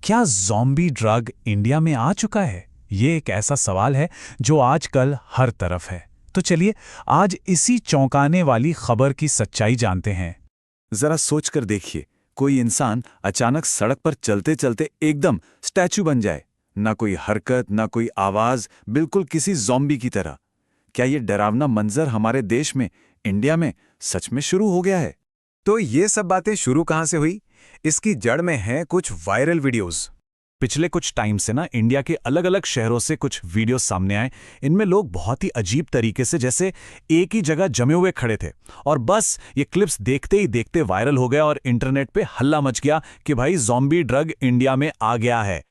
क्या zombie drug India में आ चुका है? ये एक ऐसा सवाल है जो आजकल हर तरफ है। तो चलिए आज इसी चौंकाने वाली खबर की सच्चाई जानते हैं। जरा सोच कर देखिए, कोई इंसान अचानक सड़क पर चलते चलते एकदम स्टैचू बन जाए। ना कोई हरकत, ना कोई आवाज, बिल्कुल किसी ज़ॉम्बी की तरह। क्या ये डरावना मंजर हमारे देश में, इंडिया में सच में शुरू हो गया है? तो ये सब बातें शुरू कहाँ से हुई? इसकी जड़ में है कुछ वायरल वीडियोस। पिछले कुछ टाइम से ना इंडिया के अलग अलग शहरों से कुछ वीडियो सामने आए। इनमें लोग बहुत ही अजीब तरीके से जैसे एक ही जगह जमे हुए खड़े थे और बस ये क्लिप्स देखते ही देखते वायरल हो गया और इंटरनेट पे हल्ला मच गया कि भाई ज़ॉम्बी ड्रग इंडिया में आ गया है।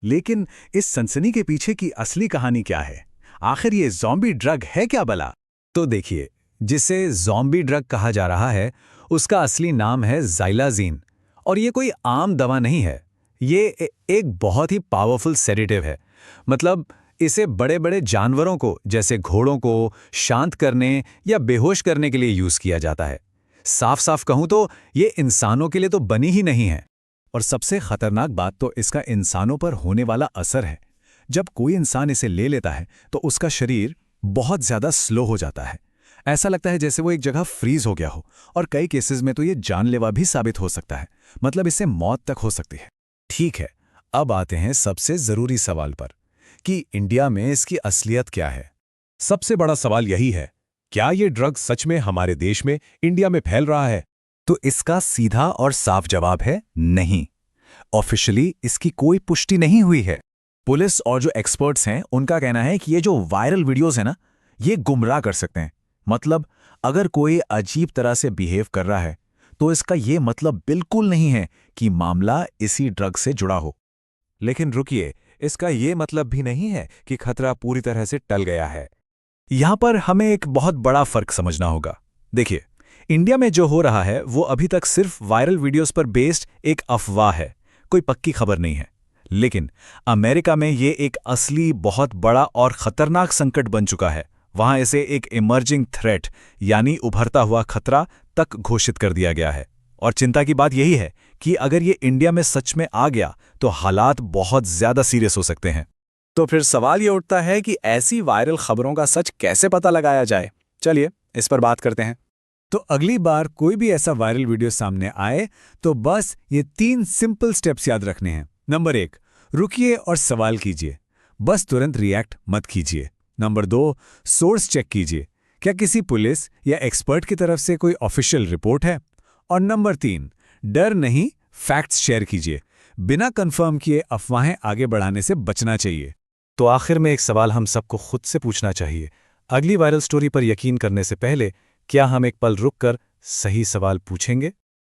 लेकिन इस सनसनी के पीछे की असली कहानी क्या है? आखिर ये ज़ॉम्बी ड्रग है क्या भला? तो देखिए, जिसे ज़ॉम्बी ड्रग कहा जा रहा है उसका असली नाम है ज़ाइलाज़ीन। और ये कोई आम दवा नहीं है, ये एक बहुत ही पावरफुल सेडेटिव है। मतलब इसे बड़े बड़े जानवरों को, जैसे घोड़ों को शांत करने या बेहोश करने के लिए यूज किया जाता है। साफ साफ कहूं तो ये इंसानों के लिए तो बनी ही नहीं है। और सबसे खतरनाक बात तो इसका इंसानों पर होने वाला असर है। जब कोई इंसान इसे ले लेता है तो उसका शरीर बहुत ज्यादा स्लो हो जाता है। ऐसा लगता है जैसे वो एक जगह फ्रीज हो गया हो, और कई केसेस में तो ये जानलेवा भी साबित हो सकता है। मतलब इससे मौत तक हो सकती है। ठीक है, अब आते हैं सबसे जरूरी सवाल पर कि इंडिया में इसकी असलियत क्या है। सबसे बड़ा सवाल यही है, क्या ये ड्रग सच में हमारे देश में, इंडिया में फैल रहा है? तो इसका सीधा और साफ जवाब है नहीं। ऑफिशियली इसकी कोई पुष्टि नहीं हुई है। पुलिस और जो एक्सपर्ट्स हैं उनका कहना है कि ये जो वायरल वीडियोस है ना, ये गुमराह कर सकते हैं। मतलब अगर कोई अजीब तरह से बिहेव कर रहा है तो इसका ये मतलब बिल्कुल नहीं है कि मामला इसी ड्रग से जुड़ा हो। लेकिन रुकिए, इसका ये मतलब भी नहीं है कि खतरा पूरी तरह से टल गया है। यहां पर हमें एक बहुत बड़ा फर्क समझना होगा। देखिए, इंडिया में जो हो रहा है वो अभी तक सिर्फ वायरल वीडियोस पर बेस्ड एक अफवाह है, कोई पक्की खबर नहीं है। लेकिन अमेरिका में ये एक असली बहुत बड़ा और खतरनाक संकट बन चुका है। वहां इसे एक इमर्जिंग थ्रेट यानी उभरता हुआ खतरा तक घोषित कर दिया गया है। और चिंता की बात यही है कि अगर ये इंडिया में सच में आ गया तो हालात बहुत ज्यादा सीरियस हो सकते हैं। तो फिर सवाल ये उठता है कि ऐसी वायरल खबरों का सच कैसे पता लगाया जाए? चलिए इस पर बात करते हैं। तो अगली बार कोई भी ऐसा वायरल वीडियो सामने आए तो बस ये 3 सिंपल स्टेप्स याद रखने हैं। नंबर 1, रुकिए और सवाल कीजिए, बस तुरंत रिएक्ट मत कीजिए। नंबर 2, सोर्स चेक कीजिए, क्या किसी पुलिस या एक्सपर्ट की तरफ से कोई ऑफिशियल रिपोर्ट है। और नंबर 3, डर नहीं, फैक्ट्स शेयर कीजिए। बिना कंफर्म किए अफवाहें आगे बढ़ाने से बचना चाहिए। तो आखिर में एक सवाल हम सबको खुद से पूछना चाहिए, अगली वायरल स्टोरी पर यकीन करने से पहले क्या हम एक पल रुककर सही सवाल पूछेंगे?